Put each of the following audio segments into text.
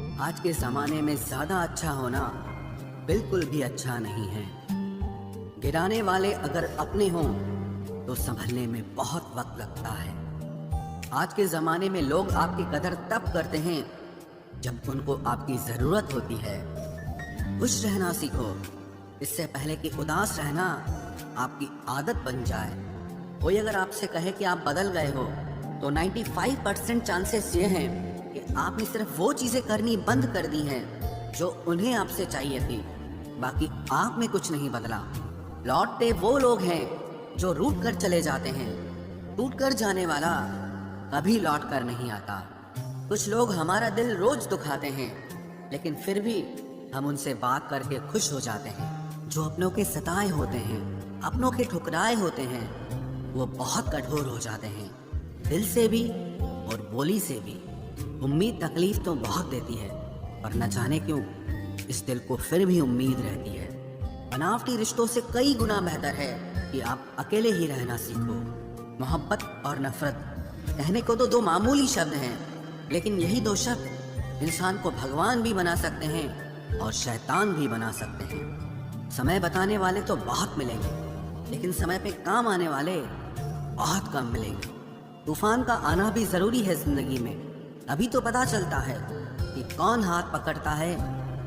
आज के ज़माने में ज़्यादा अच्छा होना बिल्कुल भी अच्छा नहीं है। गिराने वाले अगर अपने हों तो संभलने में बहुत वक्त लगता है। आज के ज़माने में लोग आपकी कदर तब करते हैं जब उनको आपकी ज़रूरत होती है। खुश रहना सीखो, इससे पहले कि उदास रहना आपकी आदत बन जाए। कोई अगर आपसे कहे कि आप बदल गए हो तो 95% चांसेस ये हैं कि आपने सिर्फ वो चीज़ें करनी बंद कर दी हैं जो उन्हें आपसे चाहिए थी। बाकी आप में कुछ नहीं बदला। लौटते वो लोग हैं जो रूठ कर चले जाते हैं। टूट कर जाने वाला कभी लौट कर नहीं आता। कुछ लोग हमारा दिल रोज दुखाते हैं, लेकिन फिर भी हम उनसे बात करके खुश हो जाते हैं। जो अपनों के सताए होते हैं, अपनों के ठुकराए होते हैं, वो बहुत कठोर हो जाते हैं, दिल से भी और बोली से भी। उम्मीद तकलीफ तो बहुत देती है, पर न जाने क्यों इस दिल को फिर भी उम्मीद रहती है। बनावटी रिश्तों से कई गुना बेहतर है कि आप अकेले ही रहना सीखो। मोहब्बत और नफरत कहने को तो दो मामूली शब्द हैं, लेकिन यही दो शब्द इंसान को भगवान भी बना सकते हैं और शैतान भी बना सकते हैं। समय बताने वाले तो बहुत मिलेंगे, लेकिन समय पे काम आने वाले बहुत कम मिलेंगे। तूफान का आना भी जरूरी है जिंदगी में, तभी तो पता चलता है कि कौन हाथ पकड़ता है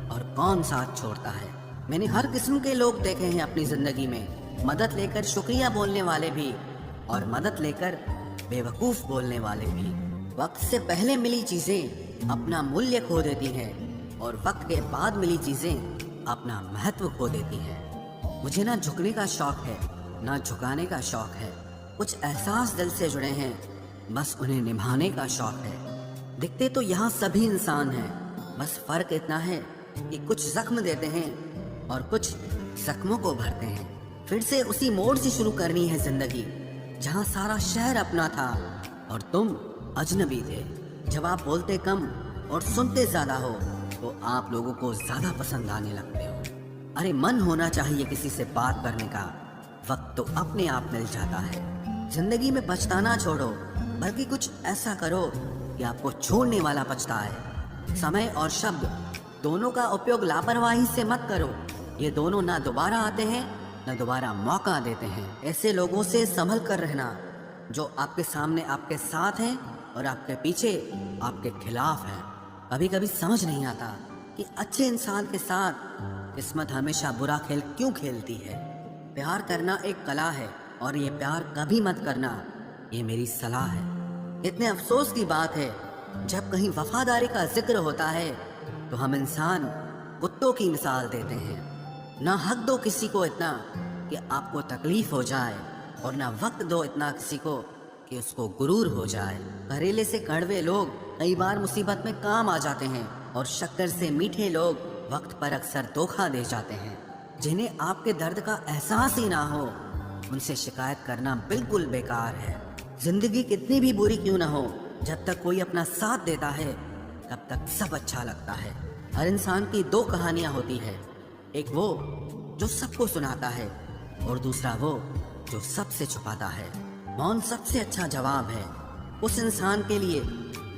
और कौन साथ छोड़ता है। मैंने हर किस्म के लोग देखे हैं अपनी जिंदगी में, मदद लेकर शुक्रिया बोलने वाले भी और मदद लेकर बेवकूफ बोलने वाले भी। वक्त से पहले मिली चीजें अपना मूल्य खो देती हैं और वक्त के बाद मिली चीजें अपना महत्व खो देती हैं। मुझे ना झुकने का शौक है ना झुकाने का शौक है। कुछ एहसास दिल से जुड़े हैं, बस उन्हें निभाने का शौक है। दिखते तो यहाँ सभी इंसान हैं, बस फर्क इतना है कि कुछ जख्म देते हैं और कुछ जख्मों को भरते हैं। फिर से उसी मोड़ से शुरू करनी है जिंदगी, जहाँ सारा शहर अपना था और तुम अजनबी थे। जब आप बोलते कम और सुनते ज्यादा हो तो आप लोगों को ज्यादा पसंद आने लगते हो। अरे मन होना चाहिए किसी से बात करने का, वक्त तो अपने आप मिल जाता है। जिंदगी में पछताना छोड़ो, बल्कि कुछ ऐसा करो कि आपको छोड़ने वाला पछताए। समय और शब्द दोनों का उपयोग लापरवाही से मत करो, ये दोनों ना दोबारा आते हैं न दोबारा मौका देते हैं। ऐसे लोगों से संभल कर रहना जो आपके सामने आपके साथ हैं और आपके पीछे आपके खिलाफ हैं। कभी कभी समझ नहीं आता कि अच्छे इंसान के साथ किस्मत हमेशा बुरा खेल क्यों खेलती है। प्यार करना एक कला है और ये प्यार कभी मत करना, ये मेरी सलाह है। इतने अफसोस की बात है, जब कहीं वफादारी का जिक्र होता है तो हम इंसान कुत्तों की मिसाल देते हैं। ना हक दो किसी को इतना कि आपको तकलीफ हो जाए, और ना वक्त दो इतना किसी को कि उसको गुरूर हो जाए। करेले से कड़वे लोग कई बार मुसीबत में काम आ जाते हैं, और शक्कर से मीठे लोग वक्त पर अक्सर धोखा दे जाते हैं। जिन्हें आपके दर्द का एहसास ही ना हो, उनसे शिकायत करना बिल्कुल बेकार है। जिंदगी कितनी भी बुरी क्यों ना हो, जब तक कोई अपना साथ देता है तब तक सब अच्छा लगता है। हर इंसान की दो कहानियां होती है, एक वो जो सबको सुनाता है और दूसरा वो जो सबसे छुपाता है। मौन सबसे अच्छा जवाब है उस इंसान के लिए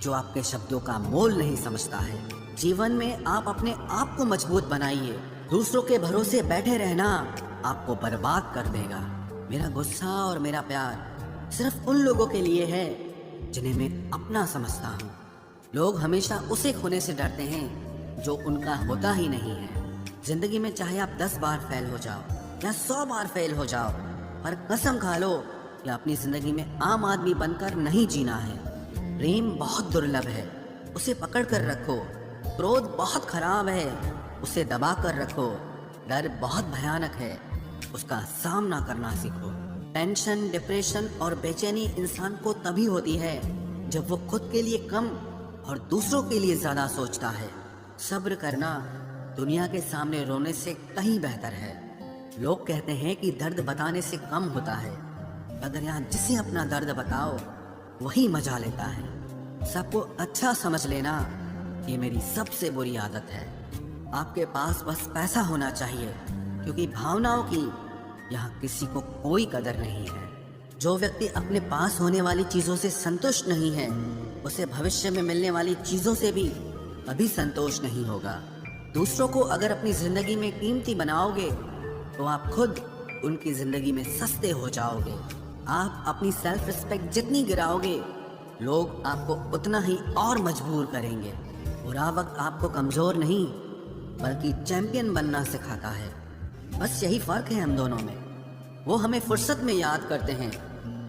जो आपके शब्दों का मोल नहीं समझता है। जीवन में आप अपने आप को मजबूत बनाइए, दूसरों के भरोसे बैठे रहना आपको बर्बाद कर देगा। मेरा गुस्सा और मेरा प्यार सिर्फ उन लोगों के लिए है जिन्हें मैं अपना समझता हूँ। लोग हमेशा उसे खोने से डरते हैं जो उनका होता ही नहीं है। जिंदगी में चाहे आप 10 बार फेल हो जाओ या 100 बार फेल हो जाओ, पर कसम खा लो कि अपनी जिंदगी में आम आदमी बनकर नहीं जीना है। प्रेम बहुत दुर्लभ है, उसे पकड़ कर रखो। क्रोध बहुत खराब है, उसे दबा कर रखो। डर बहुत भयानक है, उसका सामना करना सीखो। टेंशन, डिप्रेशन और बेचैनी इंसान को तभी होती है जब वो खुद के लिए कम और दूसरों के लिए ज्यादा सोचता है। सब्र करना दुनिया के सामने रोने से कहीं बेहतर है। लोग कहते हैं कि दर्द बताने से कम होता है, अगर यहाँ जिसे अपना दर्द बताओ वही मजा लेता है। सबको अच्छा समझ लेना ये मेरी सबसे बुरी आदत है। आपके पास बस पैसा होना चाहिए, क्योंकि भावनाओं की यहाँ किसी को कोई कदर नहीं है। जो व्यक्ति अपने पास होने वाली चीजों से संतुष्ट नहीं है, उसे भविष्य में मिलने वाली चीजों से भी कभी संतोष नहीं होगा। दूसरों को अगर अपनी जिंदगी में कीमती बनाओगे तो आप खुद उनकी जिंदगी में सस्ते हो जाओगे। आप अपनी सेल्फ रिस्पेक्ट जितनी गिराओगे, लोग आपको उतना ही और मजबूर करेंगे। बुरा वक्त आपको कमजोर नहीं बल्कि चैंपियन बनना सिखाता है। बस यही फर्क है हम दोनों में। वो हमें फुर्सत में याद करते हैं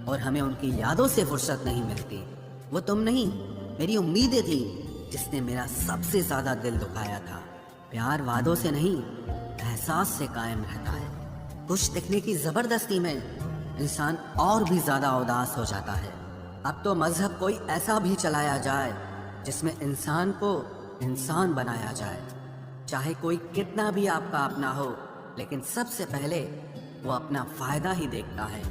और हमें उनकी यादों से फुर्सत नहीं मिलती। वो तुम नहीं, मेरी उम्मीदें थी जिसने मेरा सबसे ज्यादा दिल दुखाया था। प्यार वादों से नहीं, एहसास से कायम रहता है। खुश दिखने की जबरदस्ती में इंसान और भी ज्यादा उदास हो जाता है। अब तो मजहब कोई ऐसा भी चलाया जाए जिसमें इंसान को इंसान बनाया जाए। चाहे कोई कितना भी आपका अपना हो, लेकिन सबसे पहले वो अपना फायदा ही देखता है।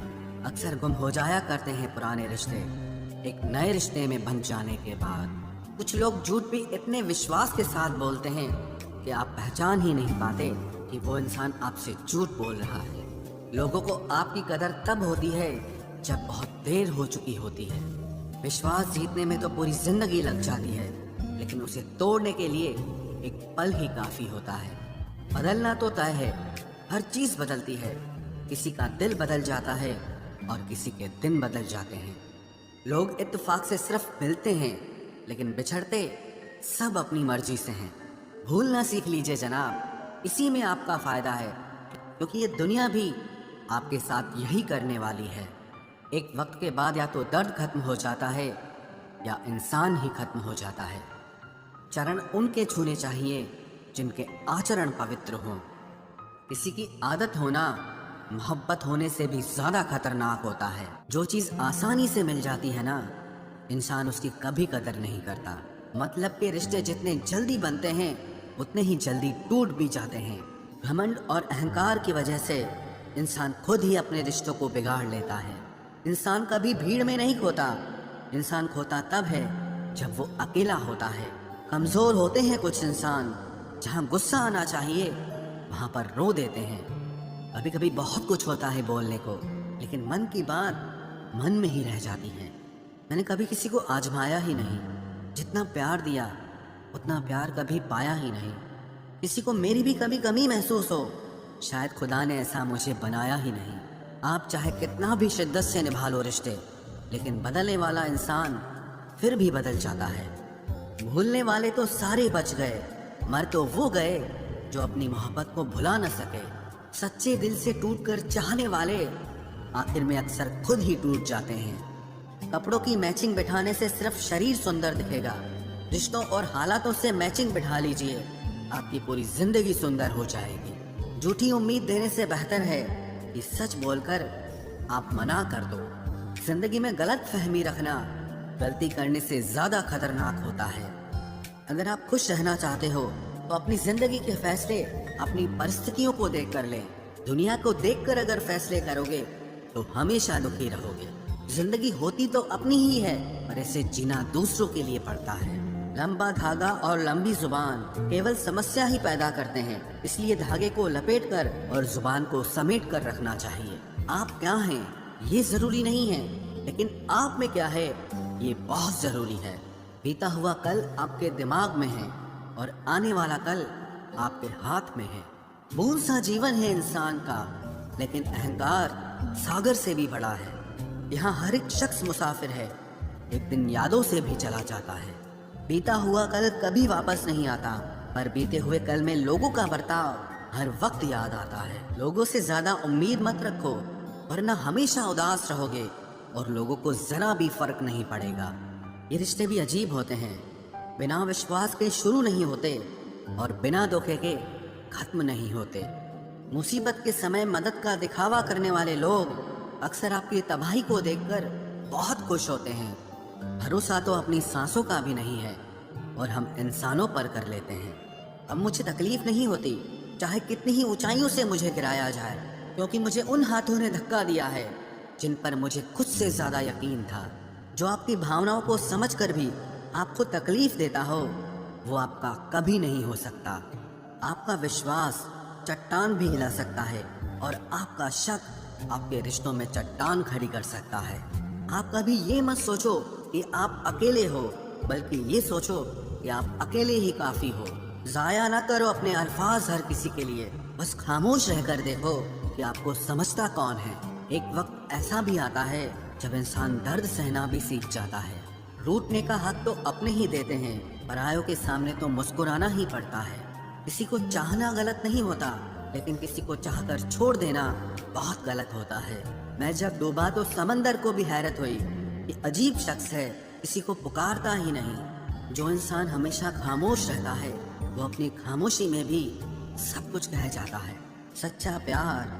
अक्सर गुम हो जाया करते हैं पुराने रिश्ते एक नए रिश्ते में बन जाने के बाद। कुछ लोग झूठ भी इतने विश्वास के साथ बोलते हैं कि आप पहचान ही नहीं पाते कि वो इंसान आपसे झूठ बोल रहा है। लोगों को आपकी कदर तब होती है जब बहुत देर हो चुकी होती है। विश्वास जीतने में तो पूरी जिंदगी लग जाती है, लेकिन उसे तोड़ने के लिए एक पल ही काफी होता है। बदलना तो तय है, हर चीज बदलती है। किसी का दिल बदल जाता है और किसी के दिन बदल जाते हैं। लोग इत्तेफाक से सिर्फ मिलते हैं, लेकिन बिछड़ते सब अपनी मर्जी से हैं। भूलना सीख लीजिए जनाब, इसी में आपका फायदा है, क्योंकि ये दुनिया भी आपके साथ यही करने वाली है। एक वक्त के बाद या तो दर्द खत्म हो जाता है या इंसान ही खत्म हो जाता है। चरण उनके छूने चाहिए जिनके आचरण पवित्र हों। किसी की आदत होना मोहब्बत होने से भी ज्यादा खतरनाक होता है। जो चीज आसानी से मिल जाती है ना, इंसान उसकी कभी कदर नहीं करता। मतलब के रिश्ते जितने जल्दी बनते हैं उतने ही जल्दी टूट भी जाते हैं। घमंड और अहंकार की वजह से इंसान खुद ही अपने रिश्तों को बिगाड़ लेता है। इंसान कभी भीड़ में नहीं खोता, इंसान खोता तब है जब वो अकेला होता है। कमजोर होते हैं कुछ इंसान, जहाँ गुस्सा आना चाहिए वहाँ पर रो देते हैं। कभी कभी बहुत कुछ होता है बोलने को, लेकिन मन की बात मन में ही रह जाती है। मैंने कभी किसी को आजमाया ही नहीं, जितना प्यार दिया उतना प्यार कभी पाया ही नहीं। किसी को मेरी भी कभी कमी महसूस हो, शायद खुदा ने ऐसा मुझे बनाया ही नहीं। आप चाहे कितना भी शिद्दत से निभा लो रिश्ते, लेकिन बदलने वाला इंसान फिर भी बदल जाता है। भूलने वाले तो सारे बच गए, मर तो वो गए जो अपनी मोहब्बत को भुला न सके। सच्चे दिल से टूटकर चाहने वाले आखिर में अक्सर खुद ही टूट जाते हैं। कपड़ों की मैचिंग बिठाने से सिर्फ शरीर सुंदर दिखेगा, रिश्तों और हालातों से मैचिंग बिठा लीजिए, आपकी पूरी जिंदगी सुंदर हो जाएगी। झूठी उम्मीद देने से बेहतर है कि सच बोलकर आप मना कर दो। जिंदगी में गलत फहमी रखना गलती करने से ज्यादा खतरनाक होता है। अगर आप खुश रहना चाहते हो तो अपनी जिंदगी के फैसले अपनी परिस्थितियों को देख कर लें। दुनिया को देखकर अगर फैसले करोगे तो हमेशा दुखी रहोगे। जिंदगी होती तो अपनी ही है, पर इसे जीना दूसरों के लिए पड़ता है। लंबा धागा और लंबी जुबान केवल समस्या ही पैदा करते हैं, इसलिए धागे को लपेट कर और जुबान को समेट कर रखना चाहिए। आप क्या हैं ये जरूरी नहीं है, लेकिन आप में क्या है ये बहुत जरूरी है। बीता हुआ कल आपके दिमाग में है और आने वाला कल आपके हाथ में है। बूंद सा जीवन है इंसान का, लेकिन अहंकार सागर से भी बड़ा है। यहाँ हर एक शख्स मुसाफिर है, एक दिन यादों से भी चला जाता है। बीता हुआ कल कभी वापस नहीं आता, पर बीते हुए कल में लोगों का बर्ताव हर वक्त याद आता है। लोगों से ज्यादा उम्मीद मत रखो, वरना हमेशा उदास रहोगे और लोगों को जरा भी फर्क नहीं पड़ेगा। ये रिश्ते भी अजीब होते हैं, बिना विश्वास के शुरू नहीं होते और बिना धोखे के खत्म नहीं होते। मुसीबत के समय मदद का दिखावा करने वाले लोग अक्सर आपकी तबाही को देखकर बहुत खुश होते हैं। भरोसा तो अपनी सांसों का भी नहीं है और हम इंसानों पर कर लेते हैं। अब मुझे तकलीफ नहीं होती चाहे कितनी ही ऊंचाइयों से मुझे गिराया जाए, क्योंकि मुझे उन हाथों ने धक्का दिया है जिन पर मुझे खुद से ज्यादा यकीन था। जो आपकी भावनाओं को समझकर भी आपको तकलीफ देता हो, वो आपका कभी नहीं हो सकता। आपका विश्वास चट्टान भी हिला सकता है और आपका शक आपके रिश्तों में चट्टान खड़ी कर सकता है। आप कभी ये मत सोचो कि आप अकेले हो, बल्कि ये सोचो कि कि आप अकेले ही काफी हो। जाया ना करो अपने अल्फाज हर किसी के लिए, बस खामोश रहकर देखो कि आपको समझता कौन है। एक वक्त ऐसा भी आता है जब इंसान दर्द सहना भी सीख जाता है। रूठने का हक तो अपने ही देते हैं, परायों के सामने तो मुस्कुराना ही पड़ता है। किसी को चाहना गलत नहीं होता, लेकिन किसी को चाहकर छोड़ देना बहुत गलत होता है। मैं जब डूबा तो समंदर को भी हैरत हुई कि अजीब शख्स है, किसी को पुकारता ही नहीं। जो इंसान हमेशा खामोश रहता है वो अपनी खामोशी में भी सब कुछ कह जाता है। सच्चा प्यार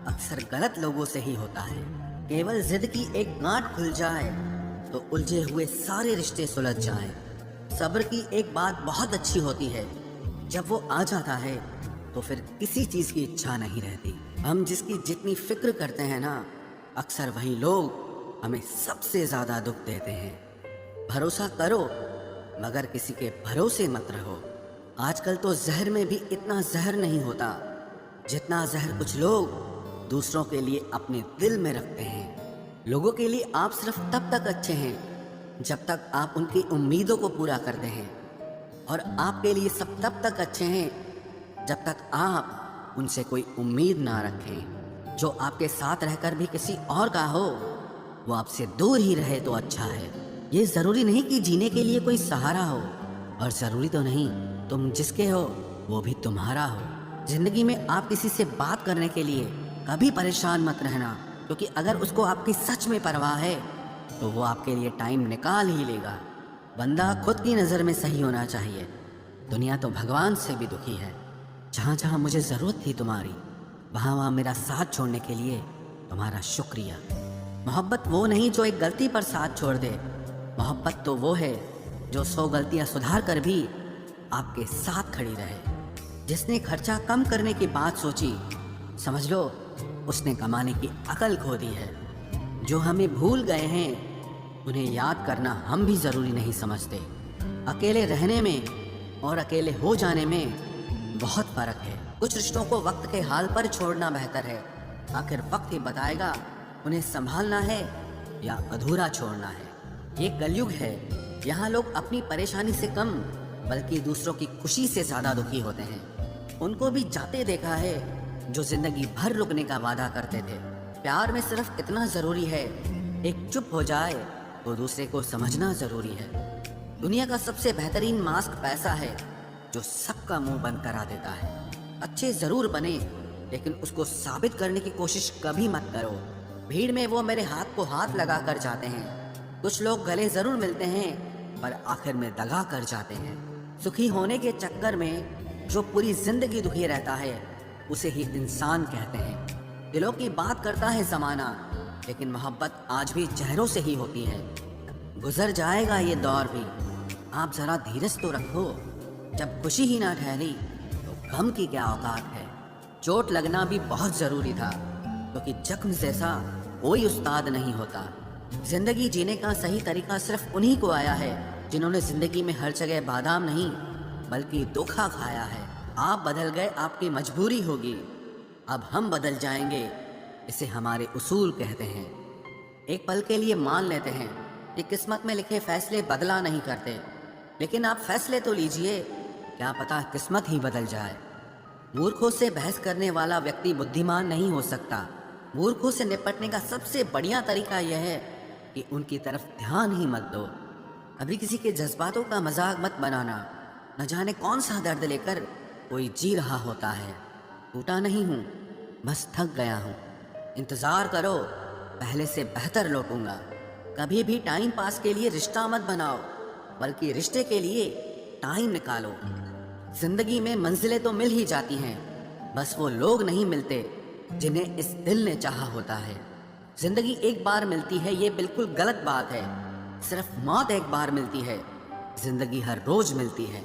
अक्सर गलत लोगों से ही होता है। केवल जिद की एक गांठ खुल जाए तो उलझे हुए सारे रिश्ते सुलझ जाएं। सब्र की एक बात बहुत अच्छी होती है, जब वो आ जाता है तो फिर किसी चीज की इच्छा नहीं रहती। हम जिसकी जितनी फिक्र करते हैं ना, अक्सर वही लोग हमें सबसे ज्यादा दुख देते हैं। भरोसा करो मगर किसी के भरोसे मत रहो। आजकल तो जहर में भी इतना जहर नहीं होता जितना जहर कुछ लोग दूसरों के लिए अपने दिल में रखते हैं। लोगों के लिए आप सिर्फ तब तक अच्छे हैं जब तक आप उनकी उम्मीदों को पूरा करते हैं, और आपके लिए सब तब तक अच्छे हैं जब तक आप उनसे कोई उम्मीद ना रखें। जो आपके साथ रहकर भी किसी और का हो वो आपसे दूर ही रहे तो अच्छा है। ये जरूरी नहीं कि जीने के लिए कोई सहारा हो, और जरूरी तो नहीं तुम जिसके हो वो भी तुम्हारा हो। जिंदगी में आप किसी से बात करने के लिए कभी परेशान मत रहना, क्योंकि अगर उसको आपकी सच में परवाह है तो वो आपके लिए टाइम निकाल ही लेगा। बंदा खुद की नज़र में सही होना चाहिए, दुनिया तो भगवान से भी दुखी है। जहाँ जहाँ मुझे ज़रूरत थी तुम्हारी, वहाँ वहाँ मेरा साथ छोड़ने के लिए तुम्हारा शुक्रिया। मोहब्बत वो नहीं जो एक गलती पर साथ छोड़ दे, मोहब्बत तो वो है जो 100 गलतियाँ सुधार कर भी आपके साथ खड़ी रहे। जिसने खर्चा कम करने की बात सोची, समझ लो उसने कमाने की अकल खो दी है। जो हमें भूल गए हैं उन्हें याद करना हम भी ज़रूरी नहीं समझते। अकेले रहने में और अकेले हो जाने में बहुत फ़र्क है। कुछ रिश्तों को वक्त के हाल पर छोड़ना बेहतर है। आखिर वक्त ही बताएगा उन्हें संभालना है या अधूरा छोड़ना है। ये कलयुग है, यहाँ लोग अपनी परेशानी से कम बल्कि दूसरों की खुशी से ज़्यादा दुखी होते हैं। उनको भी जाते देखा है जो जिंदगी भर रुकने का वादा करते थे। प्यार में सिर्फ इतना ज़रूरी है, एक चुप हो जाए तो दूसरे को समझना ज़रूरी है। दुनिया का सबसे बेहतरीन मास्क पैसा है जो सबका मुंह बंद करा देता है। अच्छे ज़रूर बने, लेकिन उसको साबित करने की कोशिश कभी मत करो। भीड़ में वो मेरे हाथ को हाथ लगा कर जाते हैं। कुछ लोग गले ज़रूर मिलते हैं पर आखिर में दगा कर जाते हैं। सुखी होने के चक्कर में जो पूरी जिंदगी दुखी रहता है उसे ही इंसान कहते हैं। दिलों की बात करता है ज़माना, लेकिन मोहब्बत आज भी चेहरों से ही होती है। गुजर जाएगा ये दौर भी, आप ज़रा धीरज तो रखो। जब खुशी ही ना ठहरी तो गम की क्या औकात है। चोट लगना भी बहुत ज़रूरी था, क्योंकि जख्म जैसा कोई उस्ताद नहीं होता। जिंदगी जीने का सही तरीका सिर्फ उन्हीं को आया है जिन्होंने जिंदगी में हर जगह बादाम नहीं बल्कि धोखा खाया है। आप बदल गए, आपकी मजबूरी होगी, अब हम बदल जाएंगे, इसे हमारे उसूल कहते हैं। एक पल के लिए मान लेते हैं कि किस्मत में लिखे फैसले बदला नहीं करते, लेकिन आप फैसले तो लीजिए, क्या पता किस्मत ही बदल जाए। मूर्खों से बहस करने वाला व्यक्ति बुद्धिमान नहीं हो सकता। मूर्खों से निपटने का सबसे बढ़िया तरीका यह है कि उनकी तरफ ध्यान ही मत दो। अभी किसी के जज्बातों का मजाक मत बनाना। न जाने कौन सा दर्द लेकर कोई जी रहा होता है। टूटा नहीं हूँ, बस थक गया हूँ। इंतज़ार करो, पहले से बेहतर लौटूंगा। कभी भी टाइम पास के लिए रिश्ता मत बनाओ, बल्कि रिश्ते के लिए टाइम निकालो। जिंदगी में मंजिलें तो मिल ही जाती हैं, बस वो लोग नहीं मिलते जिन्हें इस दिल ने चाहा होता है। जिंदगी एक बार मिलती है, ये बिल्कुल गलत बात है। सिर्फ मौत एक बार मिलती है, जिंदगी हर रोज मिलती है।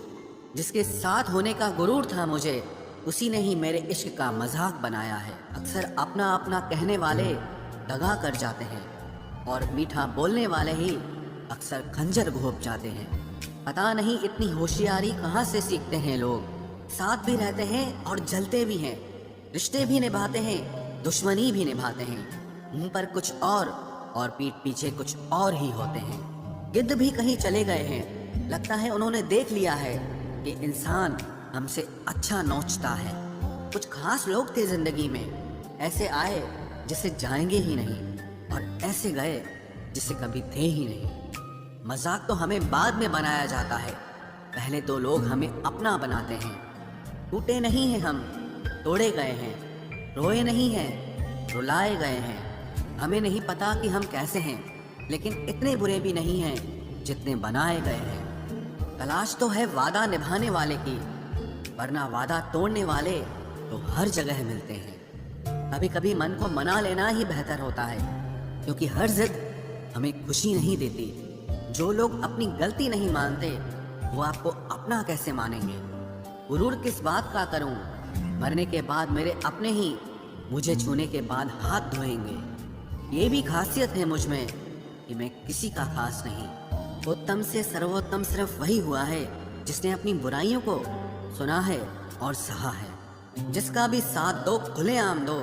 जिसके साथ होने का गुरूर था मुझे, उसी ने ही मेरे इश्क का मजाक बनाया है। अक्सर अपना अपना कहने वाले दगा कर जाते हैं, और मीठा बोलने वाले ही अक्सर खंजर घोंप जाते हैं। पता नहीं इतनी होशियारी कहाँ से सीखते हैं लोग। साथ भी रहते हैं और जलते भी हैं, रिश्ते भी निभाते हैं, दुश्मनी भी निभाते हैं। मुंह पर कुछ और पीठ पीछे कुछ और ही होते हैं। गिद्ध भी कहीं चले गए हैं, लगता है उन्होंने देख लिया है कि इंसान हमसे अच्छा नोचता है। कुछ खास लोग थे जिंदगी में, ऐसे आए जिसे जाएंगे ही नहीं और ऐसे गए जिसे कभी थे ही नहीं। मजाक तो हमें बाद में बनाया जाता है, पहले तो लोग हमें अपना बनाते हैं। टूटे नहीं हैं हम, तोड़े गए हैं। रोए नहीं हैं, रुलाए गए हैं। हमें नहीं पता कि हम कैसे हैं, लेकिन इतने बुरे भी नहीं हैं जितने बनाए गए हैं। तलाश तो है वादा निभाने वाले की, वरना वादा तोड़ने वाले तो हर जगह मिलते हैं। कभी कभी मन को मना लेना ही बेहतर होता है, क्योंकि हर जिद हमें खुशी नहीं देती। जो लोग अपनी गलती नहीं मानते वो आपको अपना कैसे मानेंगे। गुरूर किस बात का करूं, मरने के बाद मेरे अपने ही मुझे छूने के बाद हाथ धोएंगे। ये भी खासियत है मुझ में कि मैं किसी का खास नहीं। उत्तम से सर्वोत्तम सिर्फ वही हुआ है जिसने अपनी बुराइयों को सुना है और सहा है। जिसका भी साथ दो खुलेआम दो,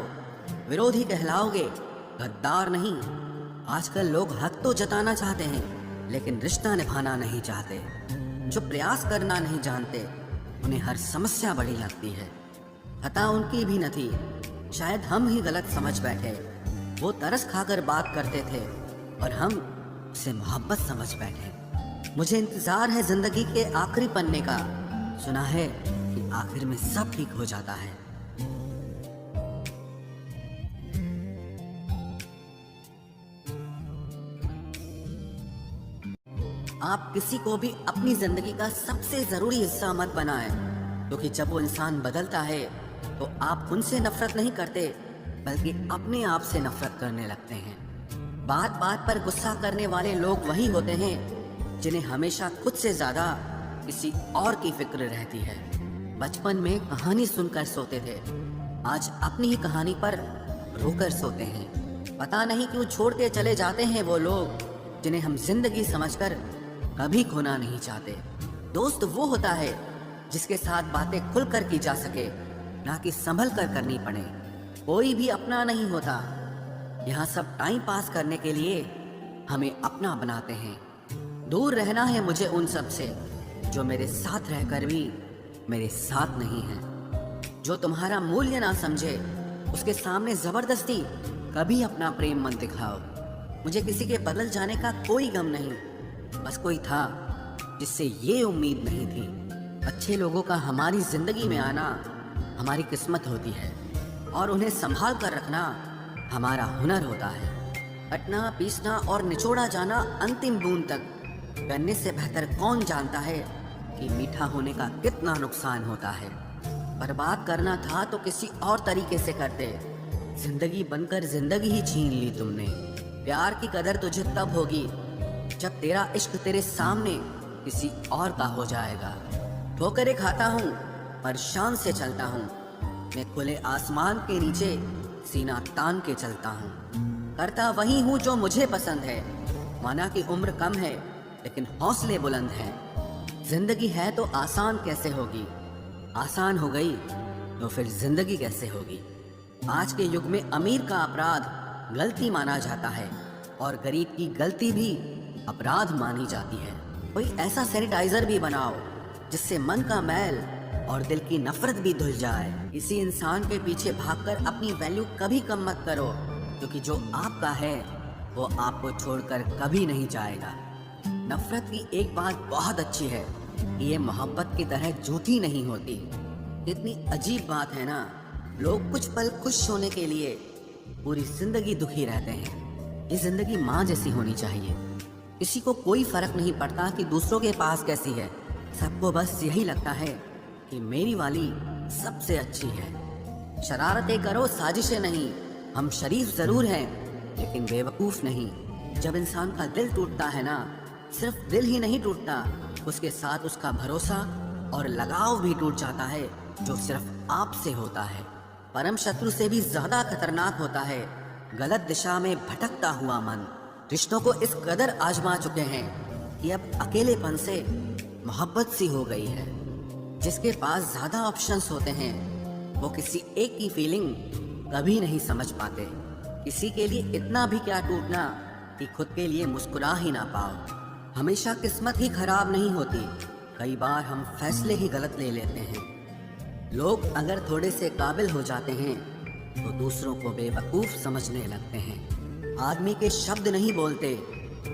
विरोधी कहलाओगे, गद्दार नहीं। आजकल लोग हक तो जताना चाहते हैं लेकिन रिश्ता निभाना नहीं चाहते। जो प्रयास करना नहीं जानते उन्हें हर समस्या बड़ी लगती है। खता उनकी भी न थी, शायद हम ही गलत समझ बैठे। वो तरस खाकर बात करते थे और हम उसे मोहब्बत समझ बैठे। मुझे इंतजार है जिंदगी के आखिरी पन्ने का, सुना है कि आखिर में सब ठीक हो जाता है। आप किसी को भी अपनी जिंदगी का सबसे जरूरी हिस्सा मत बनाएं, क्योंकि जब वो इंसान बदलता है तो आप उनसे नफरत नहीं करते बल्कि अपने आप से नफरत करने लगते हैं। बात बात पर गुस्सा करने वाले लोग वही होते हैं जिन्हें हमेशा खुद से ज्यादा किसी और की फिक्र रहती है। बचपन में कहानी सुनकर सोते थे, आज अपनी ही कहानी पर रोकर सोते हैं। पता नहीं क्यों छोड़ते चले जाते हैं वो लोग जिन्हें हम जिंदगी समझकर कभी खोना नहीं चाहते। दोस्त वो होता है जिसके साथ बातें खुलकर की जा सके, ना कि संभल कर करनी पड़े। कोई भी अपना नहीं होता, यहाँ सब टाइम पास करने के लिए हमें अपना बनाते हैं। दूर रहना है मुझे उन सब से जो मेरे साथ रहकर भी मेरे साथ नहीं है। जो तुम्हारा मूल्य ना समझे उसके सामने जबरदस्ती कभी अपना प्रेम मत दिखाओ। मुझे किसी के बदल जाने का कोई गम नहीं, बस कोई था जिससे ये उम्मीद नहीं थी। अच्छे लोगों का हमारी जिंदगी में आना हमारी किस्मत होती है और उन्हें संभाल कर रखना हमारा हुनर होता है। कटना, पीसना और निचोड़ा जाना अंतिम बूंद तक करने से बेहतर कौन जानता है कि मीठा होने का कितना नुकसान होता है। बर्बाद करना था तो किसी और तरीके से करते, जिंदगी बनकर जिंदगी ही छीन ली तुमने। प्यार की कदर तुझे तब होगी जब तेरा इश्क तेरे सामने किसी और का हो जाएगा। ठोकरें खाता हूँ पर शान से चलता हूँ, मैं खुले आसमान के नीचे सीना तान के चलता हूँ। करता वही हूँ जो मुझे पसंद है, माना कि उम्र कम है लेकिन हौसले बुलंद हैं। जिंदगी है तो आसान कैसे होगी, आसान हो गई तो फिर जिंदगी कैसे होगी। आज के युग में अमीर का अपराध गलती माना जाता है और गरीब की गलती भी अपराध मानी जाती है। कोई ऐसा सैनिटाइजर भी बनाओ जिससे मन का मैल और दिल की नफरत भी धुल जाए। इसी इंसान के पीछे भागकर अपनी वैल्यू कभी कम मत करो, क्योंकि जो आपका है वो आपको छोड़कर कभी नहीं जाएगा। नफरत की एक बात बहुत अच्छी है कि ये मोहब्बत की तरह झूठी नहीं होती। कितनी अजीब बात है ना, लोग कुछ पल खुश होने के लिए पूरी जिंदगी दुखी रहते हैं। ये जिंदगी माँ जैसी होनी चाहिए। किसी को कोई फर्क नहीं पड़ता कि दूसरों के पास कैसी है, सबको बस यही लगता है कि मेरी वाली सबसे अच्छी है। शरारतें करो, साजिशें नहीं। हम शरीफ जरूर हैं लेकिन बेवकूफ नहीं। जब इंसान का दिल टूटता है ना, सिर्फ दिल ही नहीं टूटता, उसके साथ उसका भरोसा और लगाव भी टूट जाता है, जो सिर्फ आपसे होता है। परम शत्रु से भी ज्यादा खतरनाक होता है गलत दिशा में भटकता हुआ मन। रिश्तों को इस कदर आजमा चुके हैं कि अब अकेलेपन से मोहब्बत सी हो गई है। जिसके पास ज्यादा ऑप्शंस होते हैं वो किसी एक की फीलिंग कभी नहीं समझ पाते। किसी के लिए इतना भी क्या टूटना कि खुद के लिए मुस्कुरा ही ना पाओ। हमेशा किस्मत ही खराब नहीं होती, कई बार हम फैसले ही गलत ले लेते हैं। लोग अगर थोड़े से काबिल हो जाते हैं तो दूसरों को बेवकूफ समझने लगते हैं। आदमी के शब्द नहीं बोलते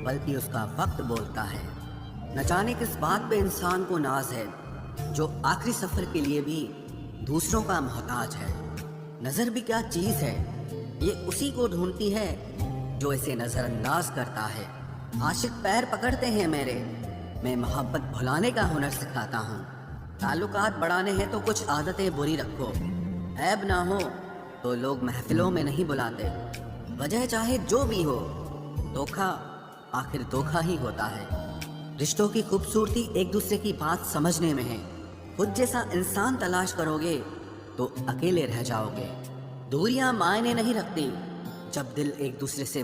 बल्कि उसका वक्त बोलता है। न जाने किस बात पे इंसान को नाज है, जो आखिरी सफर के लिए भी दूसरों का मोहताज है। नजर भी क्या चीज है, ये उसी को ढूंढती है जो इसे नजरअंदाज करता है। आशिक पैर पकड़ते हैं मेरे, मैं मोहब्बत भुलाने का हुनर सिखाता हूँ। ताल्लुकात बढ़ाने हैं तो कुछ आदतें बुरी रखो, ऐब ना हो तो लोग महफिलों में नहीं बुलाते। वजह चाहे जो भी हो, धोखा आखिर धोखा ही होता है। रिश्तों की खूबसूरती एक दूसरे की बात समझने में है। खुद जैसा इंसान तलाश करोगे तो अकेले रह जाओगे। दूरियां मायने नहीं रखती जब दिल एक दूसरे से